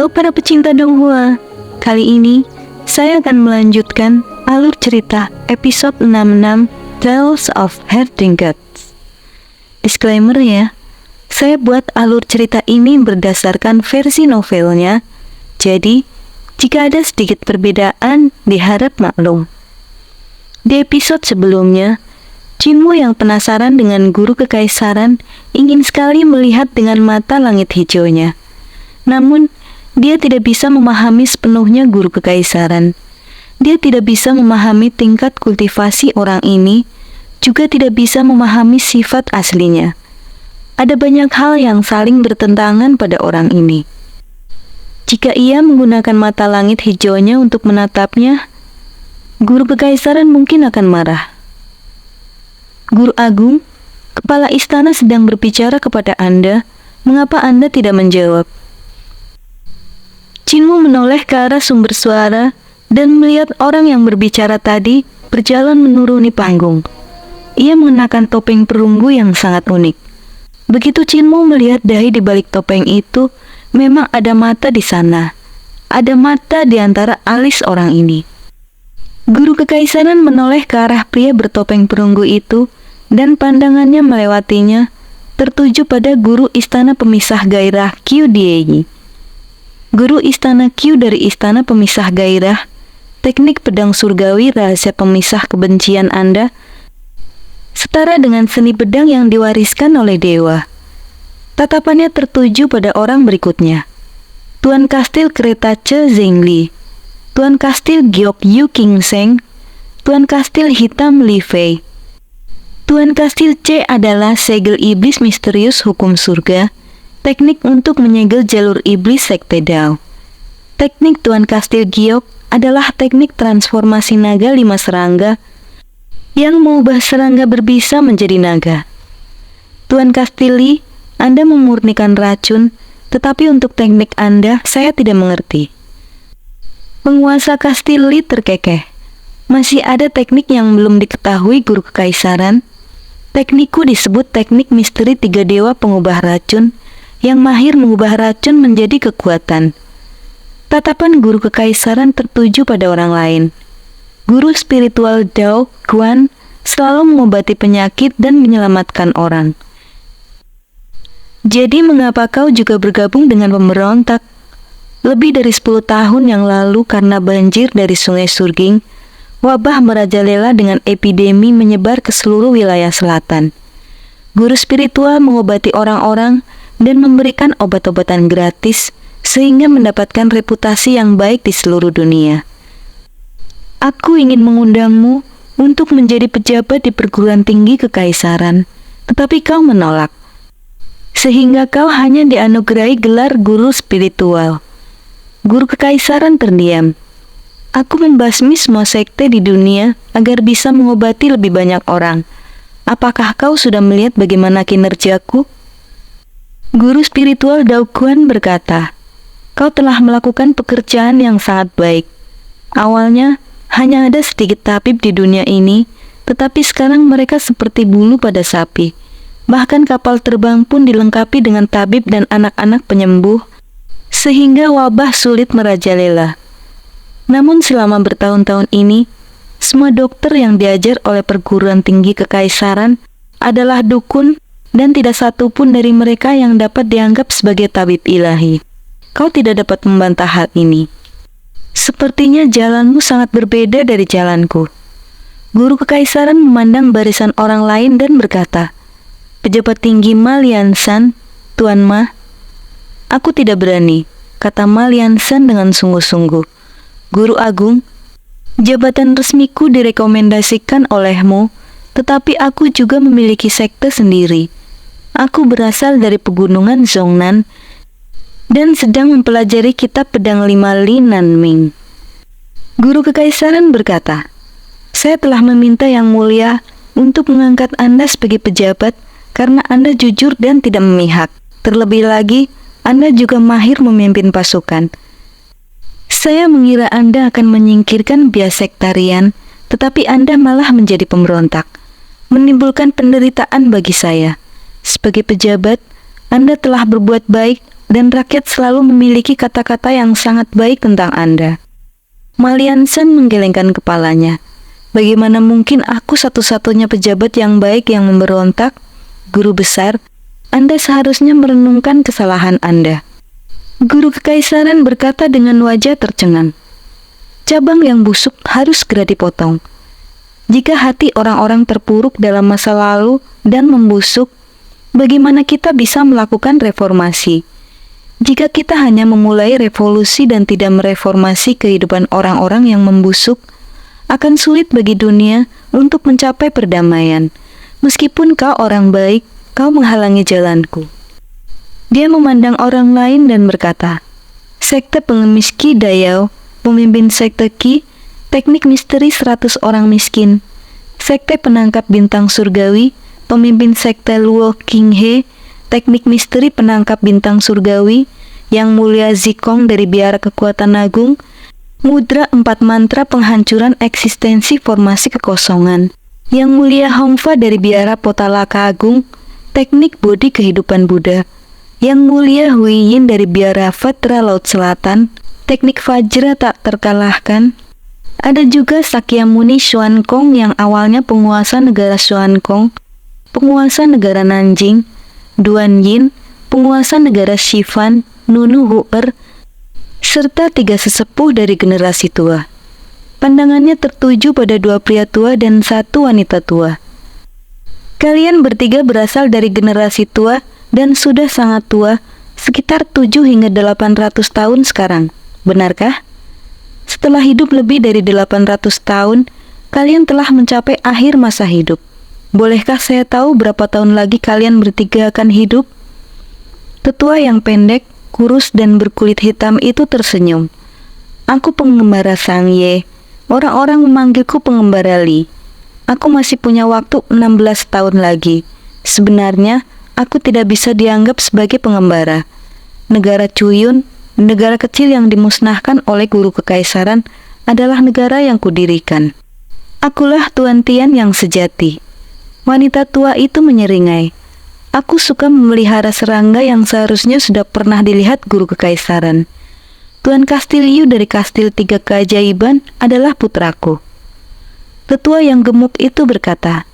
Halo para pecinta Donghua. Kali ini saya akan melanjutkan alur cerita episode 66 Tales of Herdingots. Disclaimer ya, saya buat alur cerita ini berdasarkan versi novelnya. Jadi, jika ada sedikit perbedaan diharap maklum. Di episode sebelumnya, Jinwoo yang penasaran dengan guru kekaisaran ingin sekali melihat dengan mata langit hijaunya. Namun, dia tidak bisa memahami sepenuhnya guru kekaisaran. Dia tidak bisa memahami tingkat kultivasi orang ini, juga tidak bisa memahami sifat aslinya. Ada banyak hal yang saling bertentangan pada orang ini. Jika ia menggunakan mata langit hijaunya untuk menatapnya, guru kekaisaran mungkin akan marah. Guru Agung, kepala istana sedang berbicara kepada Anda. Mengapa Anda tidak menjawab? Jinwoo menoleh ke arah sumber suara dan melihat orang yang berbicara tadi berjalan menuruni panggung. Ia mengenakan topeng perunggu yang sangat unik. Begitu Jinwoo melihat dahi di balik topeng itu, memang ada mata di sana. Ada mata di antara alis orang ini. Guru kekaisaran menoleh ke arah pria bertopeng perunggu itu dan pandangannya melewatinya, tertuju pada guru istana pemisah gairah Qiu Dieyi. Guru istana Qiu dari istana pemisah gairah, teknik pedang surgawi rahasia pemisah kebencian Anda, setara dengan seni pedang yang diwariskan oleh dewa. Tatapannya tertuju pada orang berikutnya. Tuan Kastil Kereta Che Zhengli, Tuan Kastil Giok Yu King Seng, Tuan Kastil Hitam Li Fei. Tuan Kastil C adalah segel iblis misterius hukum surga, teknik untuk menyegel jalur iblis sekte Dao. Teknik Tuan Kastil Giok adalah teknik transformasi naga 5 serangga yang mengubah serangga berbisa menjadi naga. Tuan Kastil Li, Anda memurnikan racun, tetapi untuk teknik Anda saya tidak mengerti. Penguasa Kastil Li terkekeh. Masih ada teknik yang belum diketahui guru kekaisaran. Teknikku disebut teknik misteri 3 dewa pengubah racun, yang mahir mengubah racun menjadi kekuatan. Tatapan guru kekaisaran tertuju pada orang lain. Guru spiritual Dao Guan selalu mengobati penyakit dan menyelamatkan orang. Jadi mengapa kau juga bergabung dengan pemberontak? Lebih dari 10 tahun yang lalu karena banjir dari Sungai Surging, wabah merajalela dengan epidemi menyebar ke seluruh wilayah selatan. Guru spiritual mengobati orang-orang dan memberikan obat-obatan gratis sehingga mendapatkan reputasi yang baik di seluruh dunia. Aku ingin mengundangmu untuk menjadi pejabat di perguruan tinggi kekaisaran, tetapi kau menolak. Sehingga kau hanya dianugerahi gelar guru spiritual. Guru kekaisaran terdiam. Aku membasmi semua sekte di dunia agar bisa mengobati lebih banyak orang. Apakah kau sudah melihat bagaimana kinerjaku? Guru spiritual Dao Guan berkata, kau telah melakukan pekerjaan yang sangat baik. Awalnya, hanya ada sedikit tabib di dunia ini, tetapi sekarang mereka seperti bulu pada sapi. Bahkan kapal terbang pun dilengkapi dengan tabib dan anak-anak penyembuh, sehingga wabah sulit merajalela. Namun selama bertahun-tahun ini, semua dokter yang diajar oleh perguruan tinggi kekaisaran adalah dukun, dan tidak satu pun dari mereka yang dapat dianggap sebagai tabib ilahi. Kau tidak dapat membantah hal ini. Sepertinya jalanmu sangat berbeda dari jalanku. Guru kekaisaran memandang barisan orang lain dan berkata, pejabat tinggi Ma Lianshan, Tuan Ma. Aku tidak berani, kata Ma Lianshan dengan sungguh-sungguh. Guru Agung, jabatan resmiku direkomendasikan olehmu, tetapi aku juga memiliki sekte sendiri. Aku berasal dari pegunungan Zhongnan dan sedang mempelajari kitab pedang 5 Li Nanming. Guru kekaisaran berkata, saya telah meminta Yang Mulia untuk mengangkat Anda sebagai pejabat karena Anda jujur dan tidak memihak. Terlebih lagi, Anda juga mahir memimpin pasukan. Saya mengira Anda akan menyingkirkan bias sektarian, tetapi Anda malah menjadi pemberontak, menimbulkan penderitaan bagi saya. Sebagai pejabat, Anda telah berbuat baik dan rakyat selalu memiliki kata-kata yang sangat baik tentang Anda. Maliansen menggelengkan kepalanya. Bagaimana mungkin aku satu-satunya pejabat yang baik yang memberontak? Guru besar, Anda seharusnya merenungkan kesalahan Anda. Guru kekaisaran berkata dengan wajah tercengang. Cabang yang busuk harus segera dipotong. Jika hati orang-orang terpuruk dalam masa lalu dan membusuk, bagaimana kita bisa melakukan reformasi? Jika kita hanya memulai revolusi dan tidak mereformasi kehidupan orang-orang yang membusuk, akan sulit bagi dunia untuk mencapai perdamaian. Meskipun kau orang baik, kau menghalangi jalanku. Dia memandang orang lain dan berkata, Sekte pengemis Ki Dayao, pemimpin sekte Ki, teknik misteri 100 orang miskin. Sekte penangkap bintang surgawi, pemimpin sekte Luo King He, teknik misteri penangkap bintang surgawi, Yang Mulia Zikong dari Biara Kekuatan Agung, mudra 4 mantra penghancuran eksistensi formasi kekosongan, Yang Mulia Hongfa dari Biara Potalaka Agung, teknik bodi kehidupan Buddha, Yang Mulia Huiyin dari Biara Vatra Laut Selatan, teknik Vajra tak terkalahkan. Ada juga Sakyamuni Xuankong yang awalnya penguasa negara Xuankong, penguasa negara Nanjing, Duan Yin, penguasa negara Shifan, Nunu Huer, serta 3 sesepuh dari generasi tua. Pandangannya tertuju pada 2 pria tua dan 1 wanita tua. Kalian bertiga berasal dari generasi tua dan sudah sangat tua, sekitar 7 hingga 800 tahun sekarang. Benarkah? Setelah hidup lebih dari 800 tahun, kalian telah mencapai akhir masa hidup. Bolehkah saya tahu berapa tahun lagi kalian bertiga akan hidup? Tetua yang pendek, kurus dan berkulit hitam itu tersenyum. Aku pengembara Sang Ye. Orang-orang memanggilku pengembara Li. Aku masih punya waktu 16 tahun lagi. Sebenarnya, aku tidak bisa dianggap sebagai pengembara. Negara Cuyun, negara kecil yang dimusnahkan oleh guru kekaisaran, adalah negara yang kudirikan. Akulah Tuan Tian yang sejati. Wanita tua itu menyeringai. Aku suka memelihara serangga yang seharusnya sudah pernah dilihat guru kekaisaran. Tuan Kastilyu dari Kastil 3 Keajaiban adalah putraku. Tetua yang gemuk itu berkata,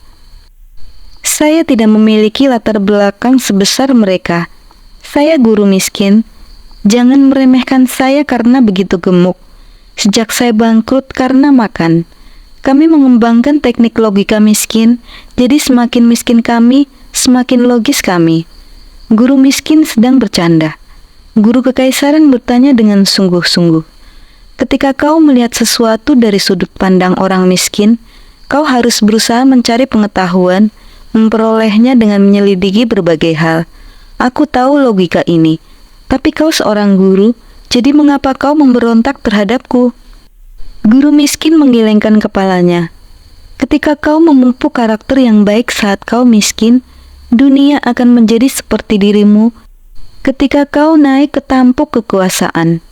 Saya tidak memiliki latar belakang sebesar mereka. Saya guru miskin. Jangan meremehkan saya karena begitu gemuk. Sejak saya bangkrut karena makan, kami mengembangkan teknik logika miskin, jadi semakin miskin kami, semakin logis kami. Guru miskin sedang bercanda. Guru kekaisaran bertanya dengan sungguh-sungguh. Ketika kau melihat sesuatu dari sudut pandang orang miskin, kau harus berusaha mencari pengetahuan, memperolehnya dengan menyelidiki berbagai hal. Aku tahu logika ini. Tapi kau seorang guru, jadi mengapa kau memberontak terhadapku? Guru miskin menggelengkan kepalanya. Ketika kau memupuk karakter yang baik saat kau miskin, dunia akan menjadi seperti dirimu ketika kau naik ke tampuk kekuasaan.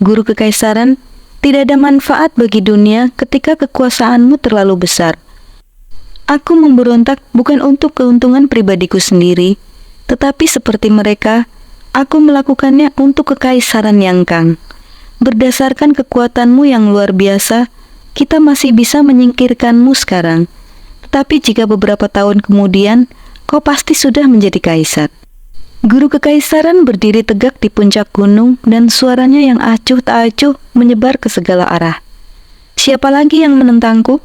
Guru kekaisaran, tidak ada manfaat bagi dunia ketika kekuasaanmu terlalu besar. Aku memberontak bukan untuk keuntungan pribadiku sendiri, tetapi seperti mereka, aku melakukannya untuk kekaisaran Yang Kang. Berdasarkan kekuatanmu yang luar biasa, kita masih bisa menyingkirkanmu sekarang. Tetapi jika beberapa tahun kemudian, kau pasti sudah menjadi kaisar. Guru kekaisaran berdiri tegak di puncak gunung dan suaranya yang acuh tak acuh menyebar ke segala arah. Siapa lagi yang menentangku?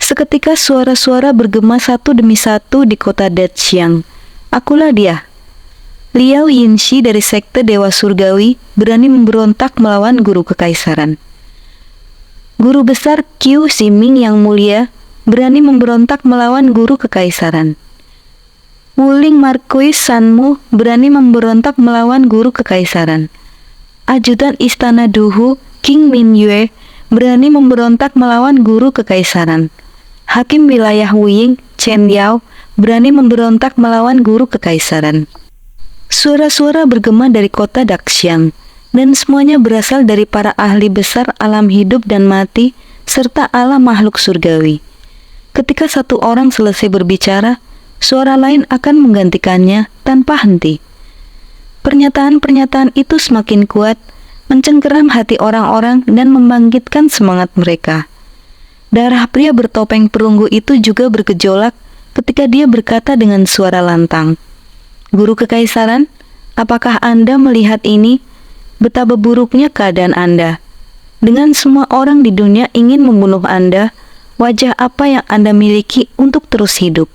Seketika suara-suara bergema satu demi satu di kota Dachiang. Akulah dia. Liao Yinshi dari sekte Dewa Surgawi berani memberontak melawan guru kekaisaran. Guru besar Qiu Ximing yang mulia berani memberontak melawan guru kekaisaran. Wuling Marquis Sanmu berani memberontak melawan guru kekaisaran. Ajudan Istana Duhu King Min Yue berani memberontak melawan guru kekaisaran. Hakim wilayah Wuying Chen Yao berani memberontak melawan guru kekaisaran. Suara-suara bergema dari kota Daxiang, dan semuanya berasal dari para ahli besar alam hidup dan mati, serta alam makhluk surgawi. Ketika satu orang selesai berbicara, suara lain akan menggantikannya tanpa henti. Pernyataan-pernyataan itu semakin kuat, mencengkeram hati orang-orang dan membangkitkan semangat mereka. Darah pria bertopeng perunggu itu juga bergejolak ketika dia berkata dengan suara lantang, "Guru Kekaisaran, apakah Anda melihat ini? Betapa buruknya keadaan Anda. Dengan semua orang di dunia ingin membunuh Anda, wajah apa yang Anda miliki untuk terus hidup?"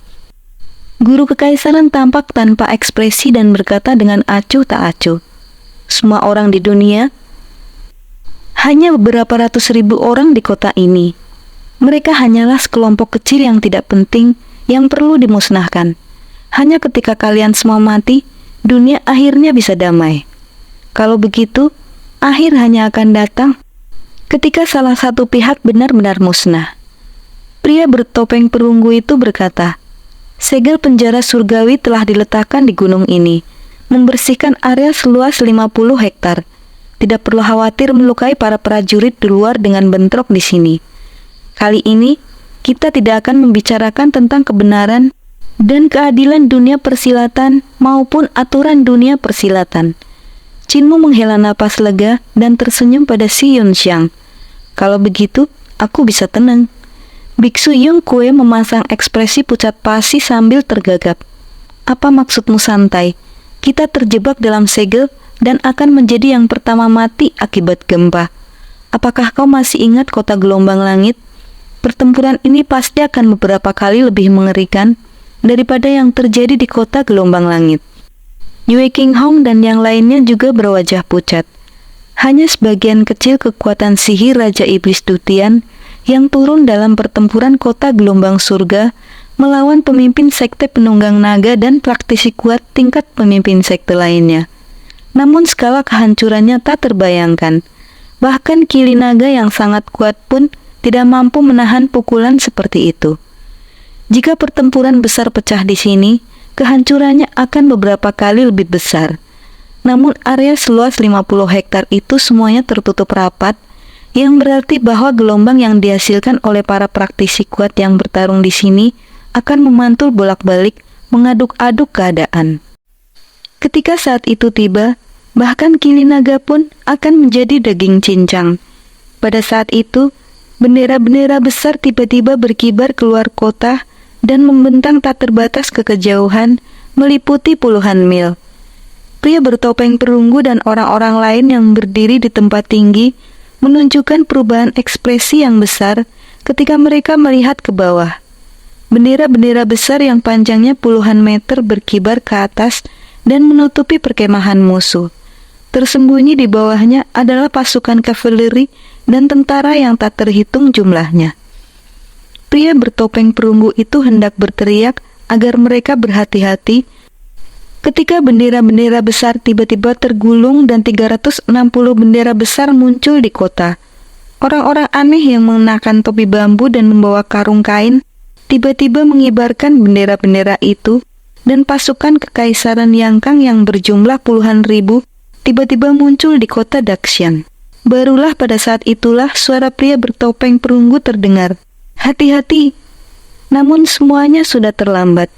Guru Kekaisaran tampak tanpa ekspresi dan berkata dengan acuh tak acuh, "Semua orang di dunia, hanya beberapa ratus ribu orang di kota ini. Mereka hanyalah sekelompok kecil yang tidak penting, yang perlu dimusnahkan. Hanya ketika kalian semua mati, dunia akhirnya bisa damai. Kalau begitu, akhir hanya akan datang ketika salah satu pihak benar-benar musnah." Pria bertopeng perunggu itu berkata, "Segel penjara surgawi telah diletakkan di gunung ini, membersihkan area seluas 50 hektar. Tidak perlu khawatir melukai para prajurit di luar dengan bentrok di sini. Kali ini, kita tidak akan membicarakan tentang kebenaran dan keadilan dunia persilatan maupun aturan dunia persilatan." Chinmu menghela napas lega dan tersenyum pada si Yunxiang. "Kalau begitu, aku bisa tenang." Biksu Yung Kue memasang ekspresi pucat pasi sambil tergagap. "Apa maksudmu santai? Kita terjebak dalam segel dan akan menjadi yang pertama mati akibat gempa. Apakah kau masih ingat kota gelombang langit? Pertempuran ini pasti akan beberapa kali lebih mengerikan daripada yang terjadi di kota gelombang langit." Yue King Hong dan yang lainnya juga berwajah pucat. Hanya sebagian kecil kekuatan sihir Raja Iblis Dutian yang turun dalam pertempuran kota gelombang surga melawan pemimpin sekte penunggang naga dan praktisi kuat tingkat pemimpin sekte lainnya. Namun skala kehancurannya tak terbayangkan. Bahkan Kili Naga yang sangat kuat pun tidak mampu menahan pukulan seperti itu. Jika pertempuran besar pecah di sini, kehancurannya akan beberapa kali lebih besar. Namun area seluas 50 hektar itu semuanya tertutup rapat, yang berarti bahwa gelombang yang dihasilkan oleh para praktisi kuat yang bertarung di sini akan memantul bolak-balik, mengaduk-aduk keadaan. Ketika saat itu tiba, bahkan Kili Naga pun akan menjadi daging cincang. Pada saat itu, bendera-bendera besar tiba-tiba berkibar keluar kota dan membentang tak terbatas ke kejauhan, meliputi puluhan mil. Pria bertopeng perunggu dan orang-orang lain yang berdiri di tempat tinggi menunjukkan perubahan ekspresi yang besar ketika mereka melihat ke bawah. Bendera-bendera besar yang panjangnya puluhan meter berkibar ke atas dan menutupi perkemahan musuh. Tersembunyi di bawahnya adalah pasukan kavaleri dan tentara yang tak terhitung jumlahnya. Pria bertopeng perunggu itu hendak berteriak agar mereka berhati-hati ketika bendera-bendera besar tiba-tiba tergulung dan 360 bendera besar muncul di kota. Orang-orang aneh yang mengenakan topi bambu dan membawa karung kain tiba-tiba mengibarkan bendera-bendera itu, dan pasukan kekaisaran Yangkang yang berjumlah puluhan ribu tiba-tiba muncul di kota Daxian. Barulah pada saat itulah suara pria bertopeng perunggu terdengar, "Hati-hati!" Namun semuanya sudah terlambat.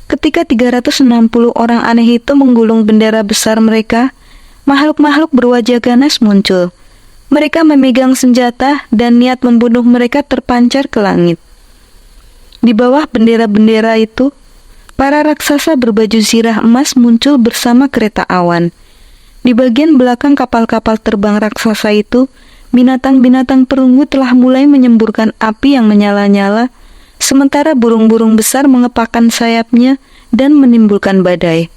Ketika 360 orang aneh itu menggulung bendera besar mereka, makhluk-makhluk berwajah ganas muncul. Mereka memegang senjata dan niat membunuh mereka terpancar ke langit. Di bawah bendera-bendera itu, para raksasa berbaju zirah emas muncul bersama kereta awan. Di bagian belakang kapal-kapal terbang raksasa itu, binatang-binatang perunggu telah mulai menyemburkan api yang menyala-nyala, sementara burung-burung besar mengepakkan sayapnya dan menimbulkan badai.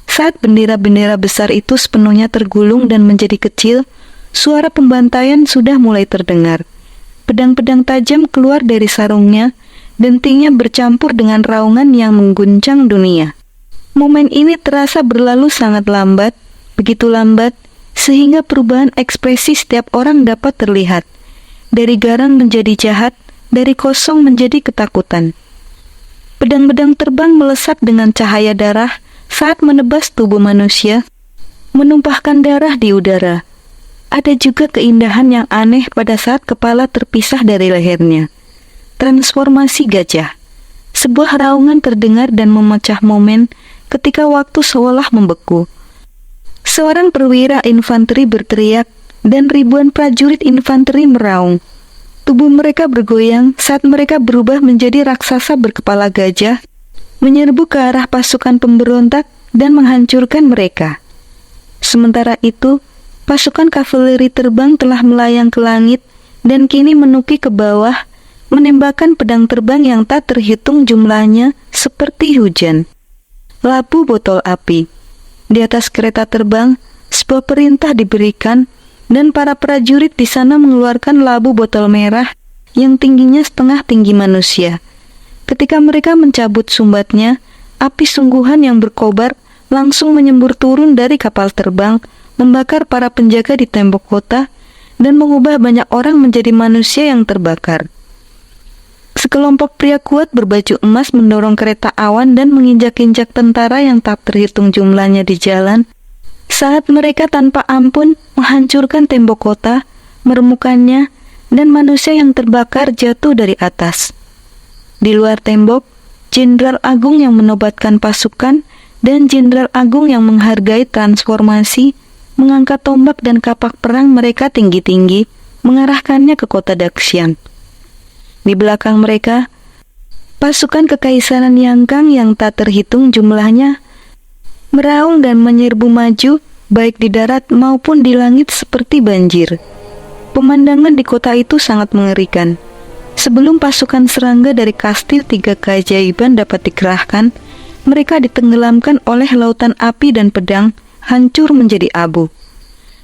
Saat bendera-bendera besar itu sepenuhnya tergulung dan menjadi kecil, suara pembantaian sudah mulai terdengar. Pedang-pedang tajam keluar dari sarungnya, dentingnya bercampur dengan raungan yang mengguncang dunia. Momen ini terasa berlalu sangat lambat, begitu lambat, sehingga perubahan ekspresi setiap orang dapat terlihat. Dari garang menjadi jahat, dari kosong menjadi ketakutan. Pedang-pedang terbang melesat dengan cahaya darah saat menebas tubuh manusia, menumpahkan darah di udara. Ada juga keindahan yang aneh pada saat kepala terpisah dari lehernya. Transformasi gajah. Sebuah raungan terdengar dan memecah momen ketika waktu seolah membeku. Seorang perwira infanteri berteriak, dan ribuan prajurit infanteri meraung. Tubuh mereka bergoyang saat mereka berubah menjadi raksasa berkepala gajah, menyerbu ke arah pasukan pemberontak dan menghancurkan mereka. Sementara itu, pasukan kavaleri terbang telah melayang ke langit dan kini menuki ke bawah, menembakkan pedang terbang yang tak terhitung jumlahnya seperti hujan. Labu botol api. Di atas kereta terbang, sebuah perintah diberikan dan para prajurit di sana mengeluarkan labu botol merah yang tingginya setengah tinggi manusia. Ketika mereka mencabut sumbatnya, api sungguhan yang berkobar langsung menyembur turun dari kapal terbang, membakar para penjaga di tembok kota, dan mengubah banyak orang menjadi manusia yang terbakar. Sekelompok pria kuat berbaju emas mendorong kereta awan dan menginjak-injak tentara yang tak terhitung jumlahnya di jalan, saat mereka tanpa ampun menghancurkan tembok kota, meremukannya, dan manusia yang terbakar jatuh dari atas. Di luar tembok, Jenderal Agung yang menobatkan pasukan dan Jenderal Agung yang menghargai transformasi mengangkat tombak dan kapak perang mereka tinggi-tinggi, mengarahkannya ke kota Daxian. Di belakang mereka, pasukan Kekaisaran Yangkang yang tak terhitung jumlahnya meraung dan menyerbu maju, baik di darat maupun di langit seperti banjir. Pemandangan di kota itu sangat mengerikan. Sebelum pasukan serangga dari kastil 3 keajaiban dapat dikerahkan, mereka ditenggelamkan oleh lautan api dan pedang, hancur menjadi abu.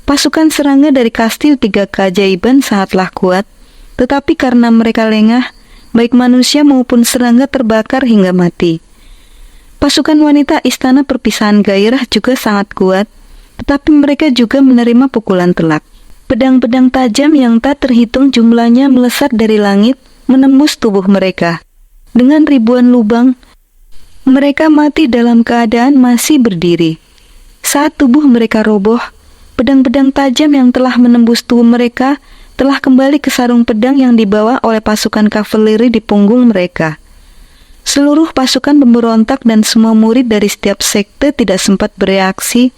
Pasukan serangga dari kastil 3 keajaiban sangatlah kuat, tetapi karena mereka lengah, baik manusia maupun serangga terbakar hingga mati. Pasukan wanita Istana Perpisahan Gairah juga sangat kuat, tetapi mereka juga menerima pukulan telak. Pedang-pedang tajam yang tak terhitung jumlahnya melesat dari langit, menembus tubuh mereka. Dengan ribuan lubang, mereka mati dalam keadaan masih berdiri. Saat tubuh mereka roboh, pedang-pedang tajam yang telah menembus tubuh mereka telah kembali ke sarung pedang yang dibawa oleh pasukan kavaleri di punggung mereka. Seluruh pasukan pemberontak dan semua murid dari setiap sekte tidak sempat bereaksi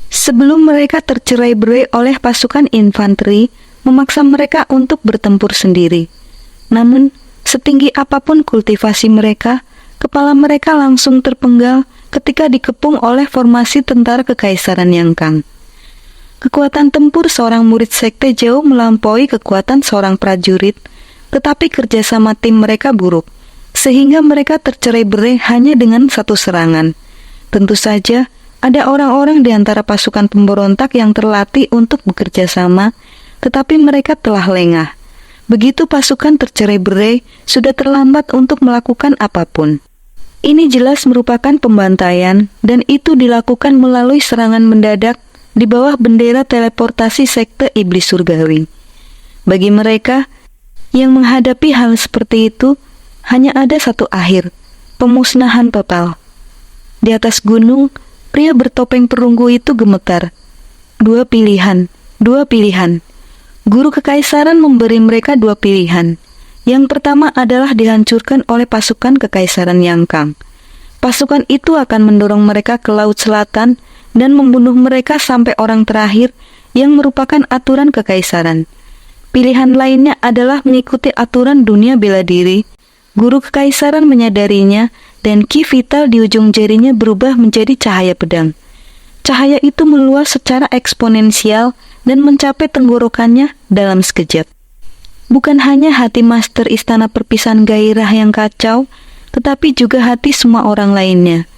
sebelum mereka tercerai-berai oleh pasukan infanteri memaksa mereka untuk bertempur sendiri. Namun, setinggi apapun kultivasi mereka, kepala mereka langsung terpenggal ketika dikepung oleh formasi tentara Kekaisaran Yangkang. Kekuatan tempur seorang murid sekte jauh melampaui kekuatan seorang prajurit, tetapi kerjasama tim mereka buruk, sehingga mereka tercerai-berai hanya dengan satu serangan. Tentu saja, ada orang-orang di antara pasukan pemberontak yang terlatih untuk bekerja sama, tetapi mereka telah lengah. Begitu pasukan tercerai-berai, sudah terlambat untuk melakukan apapun. Ini jelas merupakan pembantaian, dan itu dilakukan melalui serangan mendadak di bawah bendera teleportasi sekte iblis surgawi. Bagi mereka yang menghadapi hal seperti itu, hanya ada satu akhir, pemusnahan total. Di atas gunung, pria bertopeng perunggu itu gemetar. Dua pilihan. Guru Kekaisaran memberi mereka dua pilihan. Yang pertama adalah dihancurkan oleh pasukan Kekaisaran Yangkang. Pasukan itu akan mendorong mereka ke Laut Selatan dan membunuh mereka sampai orang terakhir yang merupakan aturan kekaisaran. Pilihan lainnya adalah mengikuti aturan dunia bela diri. Guru Kekaisaran menyadarinya dan ki vital di ujung jarinya berubah menjadi cahaya pedang. Cahaya itu meluas secara eksponensial dan mencapai tenggorokannya dalam sekejap. Bukan hanya hati Master Istana Perpisahan Gairah yang kacau, tetapi juga hati semua orang lainnya.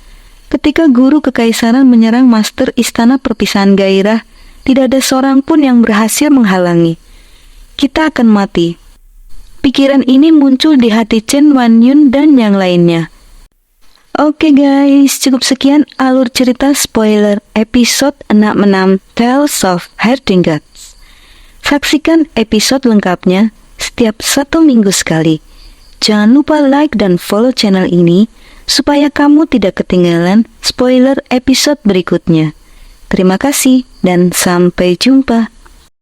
Ketika Guru Kekaisaran menyerang Master Istana Perpisahan Gairah, tidak ada seorang pun yang berhasil menghalangi. Kita akan mati. Pikiran ini muncul di hati Chen Wanyun dan yang lainnya. Oke guys, cukup sekian alur cerita spoiler episode 66 Tales of Herding Gods. Saksikan episode lengkapnya setiap 1 minggu sekali. Jangan lupa like dan follow channel ini supaya kamu tidak ketinggalan spoiler episode berikutnya. Terima kasih dan sampai jumpa.